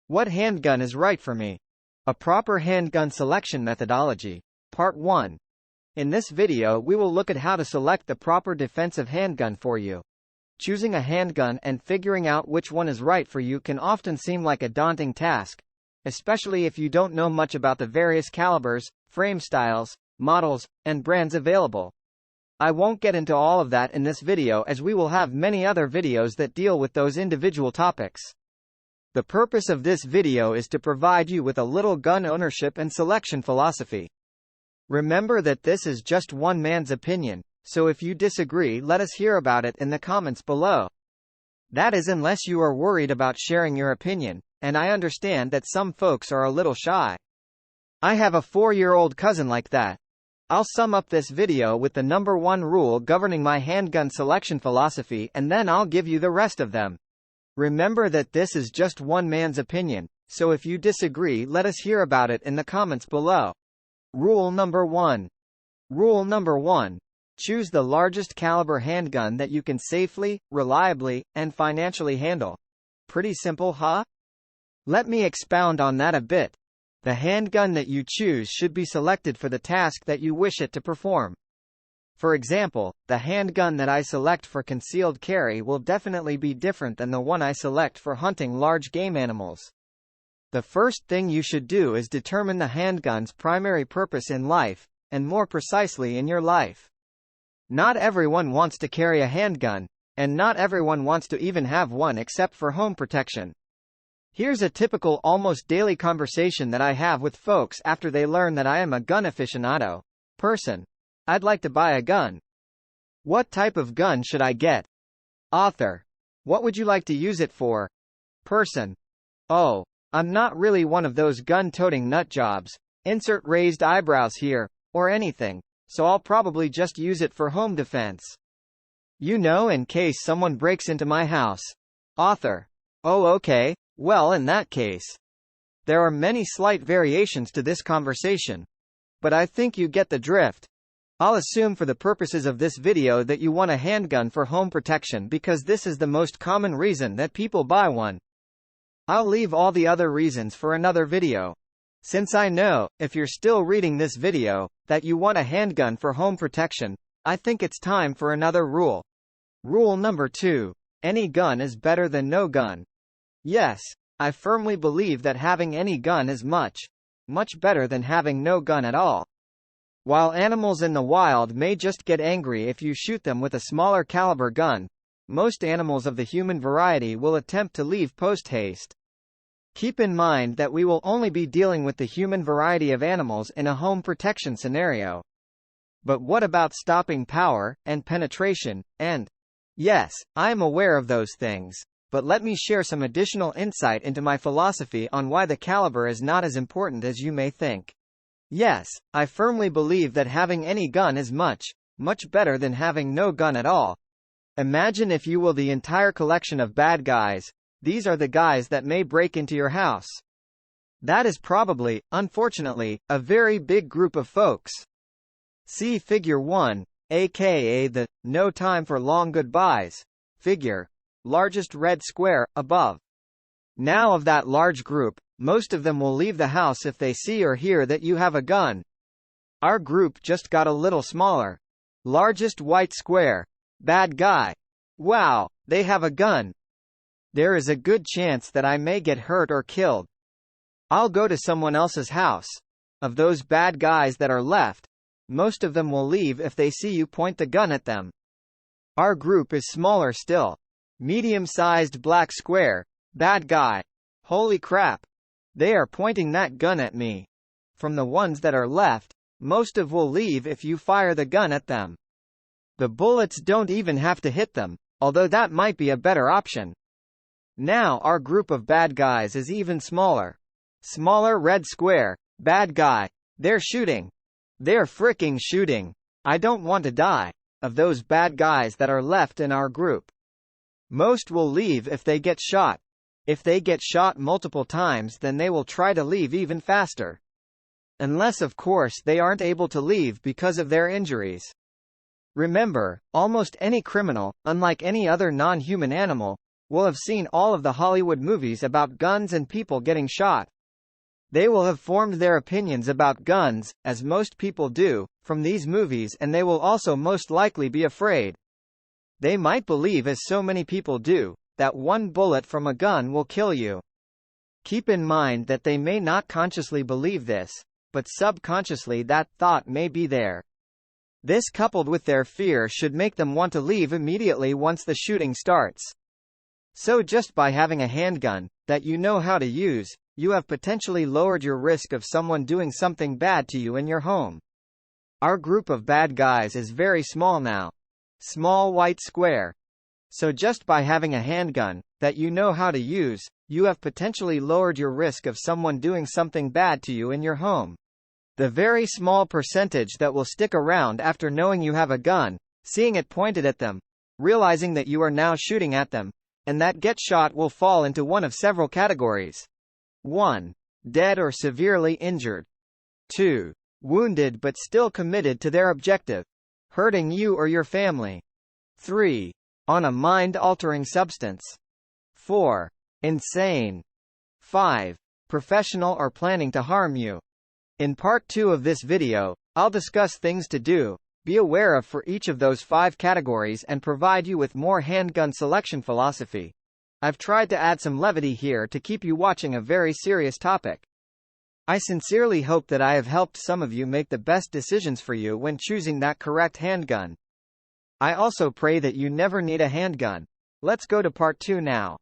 What handgun is right for me? A proper handgun selection methodology. Part 1. In this video we will look at how to select the proper defensive handgun for you. Choosing a handgun and figuring out which one is right for you can often seem like a daunting task, especially if you don't know much about the various calibers, frame styles, models, and brands available. I won't get into all of that in this video as we will have many other videos that deal with those individual topics. The purpose of this video is to provide you with a little gun ownership and selection philosophy. Remember that this is just one man's opinion, so if you disagree, let us hear about it in the comments below. That is, unless you are worried about sharing your opinion, and I understand that some folks are a little shy. I have a 4-year-old cousin like that. I'll sum up this video with the number 1 rule governing my handgun selection philosophy, and then I'll give you the rest of them. Remember that this is just one man's opinion, so if you disagree, let us hear about it in the comments below. Rule number 1. Rule number 1. Choose the largest caliber handgun that you can safely, reliably, and financially handle. Pretty simple, huh? Let me expound on that a bit. The handgun that you choose should be selected for the task that you wish it to perform. For example, the handgun that I select for concealed carry will definitely be different than the one I select for hunting large game animals. The first thing you should do is determine the handgun's primary purpose in life, and more precisely in your life. Not everyone wants to carry a handgun, and not everyone wants to even have one except for home protection. Here's a typical almost daily conversation that I have with folks after they learn that I am a gun aficionado person. I'd like to buy a gun. What type of gun should I get? Author. What would you like to use it for? Person. Oh, I'm not really one of those gun-toting nutjobs, insert raised eyebrows here, or anything, so I'll probably just use it for home defense. You know, in case someone breaks into my house. Author. Oh, okay, well, in that case. There are many slight variations to this conversation, but I think you get the drift. I'll assume for the purposes of this video that you want a handgun for home protection because this is the most common reason that people buy one. I'll leave all the other reasons for another video. Since I know, if you're still reading this video, that you want a handgun for home protection, I think it's time for another rule. Rule number 2. Any gun is better than no gun. Yes, I firmly believe that having any gun is much better than having no gun at all. While animals in the wild may just get angry if you shoot them with a smaller caliber gun, most animals of the human variety will attempt to leave post-haste. Keep in mind that we will only be dealing with the human variety of animals in a home protection scenario. But what about stopping power, and penetration, and... Yes, I am aware of those things, but let me share some additional insight into my philosophy on why the caliber is not as important as you may think. Yes, I firmly believe that having any gun is much better than having no gun at all. Imagine, if you will, the entire collection of bad guys. These are the guys that may break into your house. That is probably, unfortunately, a very big group of folks. See Figure 1, aka the "No Time for Long Goodbyes" figure, largest red square, above. Now, of that large group, most of them will leave the house if they see or hear that you have a gun. Our group just got a little smaller. Largest white square. Bad guy. Wow, they have a gun. There is a good chance that I may get hurt or killed. I'll go to someone else's house. Of those bad guys that are left, most of them will leave if they see you point the gun at them. Our group is smaller still. Medium-sized black square. Bad guy. Holy crap. They are pointing that gun at me. From the ones that are left, most of will leave if you fire the gun at them. The bullets don't even have to hit them, although that might be a better option. Now our group of bad guys is even smaller. Smaller red square. Bad guy. They're shooting. They're fricking shooting. I don't want to die. Of those bad guys that are left in our group, most will leave if they get shot. If they get shot multiple times, then they will try to leave even faster. Unless, of course, they aren't able to leave because of their injuries. Remember, almost any criminal, unlike any other non-human animal, will have seen all of the Hollywood movies about guns and people getting shot. They will have formed their opinions about guns, as most people do, from these movies, and they will also most likely be afraid. They might believe, as so many people do, that one bullet from a gun will kill you. Keep in mind that they may not consciously believe this, but subconsciously that thought may be there. This, coupled with their fear, should make them want to leave immediately once the shooting starts. So just by having a handgun that you know how to use, you have potentially lowered your risk of someone doing something bad to you in your home. Our group of bad guys is very small now. Small white square. So just by having a handgun that you know how to use, you have potentially lowered your risk of someone doing something bad to you in your home. The very small percentage that will stick around after knowing you have a gun, seeing it pointed at them, realizing that you are now shooting at them, and that get shot will fall into one of several categories. 1. Dead or severely injured. 2. Wounded but still committed to their objective, hurting you or your family. 3. On a mind-altering substance. 4. Insane. 5. Professional or planning to harm you. In part 2 of this video, I'll discuss things to do, be aware of for each of those 5 categories and provide you with more handgun selection philosophy. I've tried to add some levity here to keep you watching a very serious topic. I sincerely hope that I have helped some of you make the best decisions for you when choosing that correct handgun. I also pray that you never need a handgun. Let's go to part 2 now.